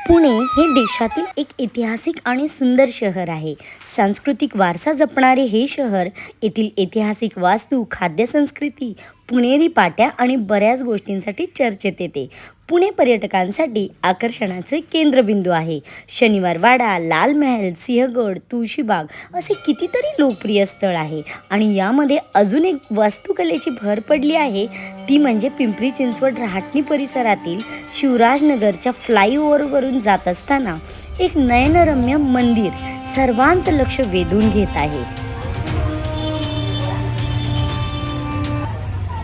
पुणे हे देशातील एक ऐतिहासिक आणि सुंदर शहर आहे. सांस्कृतिक वारसा जपणारे हे शहर येथील ऐतिहासिक वास्तू, खाद्यसंस्कृती, पुणेरी पाट्या आणि बऱ्याच गोष्टींसाठी चर्चेत येते. पुणे पर्यटकांसाठी आकर्षणाचे केंद्रबिंदू आहे. शनिवार वाडा, लाल महल, सिंहगड, तुळशीबाग असे कितीतरी लोकप्रिय स्थळ आहे. आणि यामध्ये अजून एक वास्तुकलेची भर पडली आहे, ती म्हणजे पिंपरी चिंचवड रहाटणी परिसरातील शिवराजनगरच्या फ्लायओव्हरवरून जात असताना एक नयनरम्य मंदिर सर्वांचं लक्ष वेधून घेत आहे.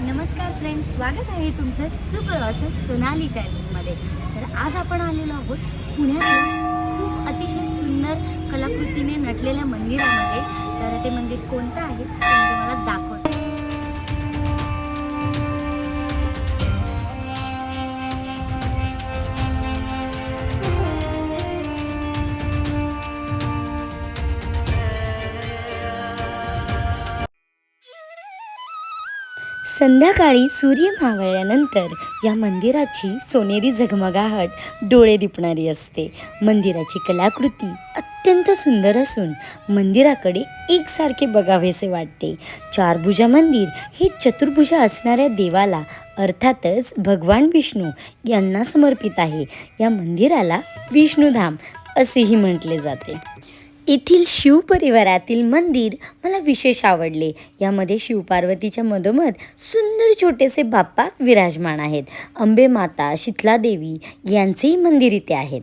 नमस्कार फ्रेंड्स, स्वागत आहे तुमचं सुपर ऑसम सोनाली चॅनलमध्ये. तर आज आपण आलेलो आहोत पुण्यातील खूप अतिशय सुंदर कलाकृतीने नटलेल्या मंदिरामध्ये. तर ते मंदिर कोणतं आहे ते मी तुम्हाला दाखवते. संध्याकाळी सूर्य मावळल्यानंतर या मंदिराची सोनेरी झगमगाहट डोळे दिपणारी असते. मंदिराची कलाकृती अत्यंत सुंदर असून मंदिराकडे एकसारखे बघावेसे वाटते. चारभुजा मंदिर हे चतुर्भुजा असणाऱ्या देवाला अर्थातच भगवान विष्णू यांना समर्पित आहे. या मंदिराला विष्णुधाम असेही म्हटले जाते. येथील शिवपरिवारातील मंदिर मला विशेष आवडले. यामध्ये शिवपार्वतीच्या मधोमध सुंदर छोटेसे बाप्पा विराजमान आहेत. अंबे माता, शीतलादेवी यांचेही मंदिर इथे आहेत.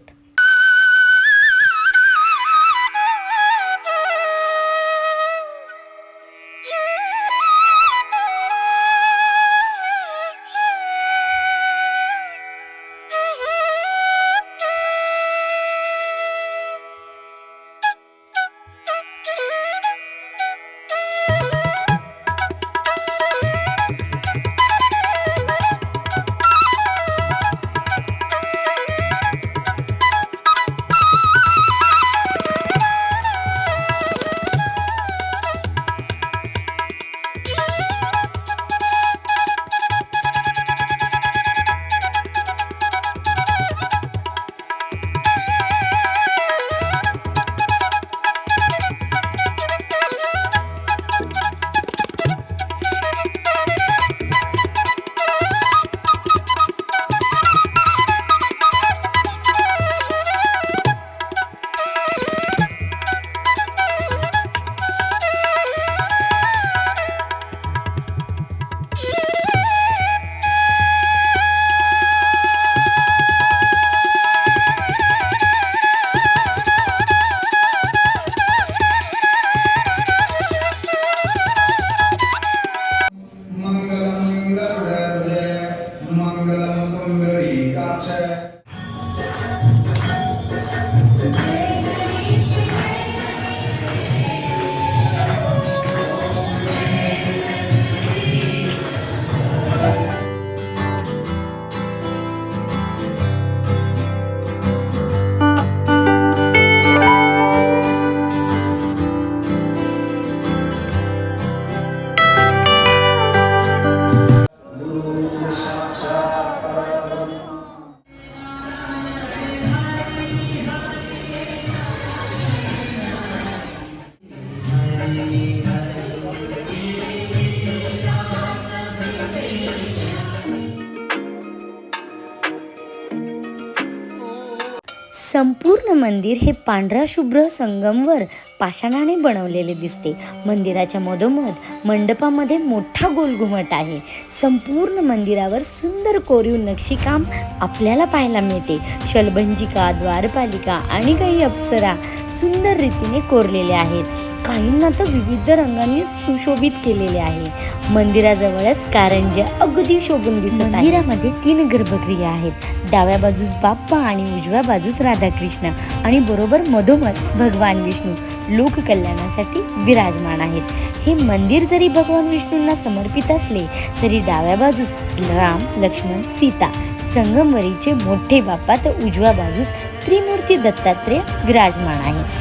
संपूर्ण मंदिर हे पांढऱ्या शुभ्र संगमवर पाषाणाने बनवलेले दिसते. मंदिराच्या मधोमध मंडपामध्ये मोठा गोलघुमट आहे. संपूर्ण मंदिरावर सुंदर कोरीव नक्षीकाम आपल्याला पाहायला मिळते. शलभंजिका, द्वारपालिका आणि काही अप्सरा सुंदर रीतीने कोरलेल्या आहेत. काहींना तर विविध रंगांनी सुशोभित केलेले आहे. मंदिराजवळच कारंज्या अगदी शोभून दिसत आहे. मंदिरामध्ये 3 गर्भगृहे आहेत. डाव्या बाजूस बाप्पा आणि उजव्या बाजूस राधाकृष्ण आणि बरोबर मधोमध भगवान विष्णू लोककल्याणासाठी विराजमान आहेत. हे मंदिर जरी भगवान विष्णूंना समर्पित असले तरी डाव्या बाजूस राम, लक्ष्मण, सीता, संगमवरीचे मोठे बाप्पा तर उजव्या बाजूस त्रिमूर्ती दत्तात्रेय विराजमान आहेत.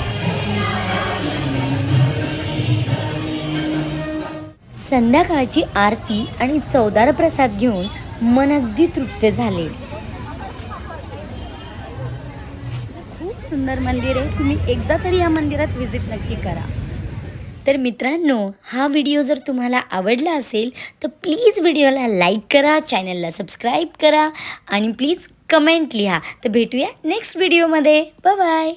संध्याकाळची आरती आणि चौदार प्रसाद घेऊन मन अगदी तृप्त झाले. खूप सुंदर मंदिर आहे. तुम्ही एकदा तरी या मंदिरात व्हिजिट नक्की करा. तर मित्रांनो, हा व्हिडिओ जर तुम्हाला आवडला असेल तर प्लीज व्हिडिओला लाईक करा, चॅनलला सबस्क्राईब करा आणि प्लीज कमेंट लिहा. तर भेटूया नेक्स्ट व्हिडिओमध्ये. Bye bye.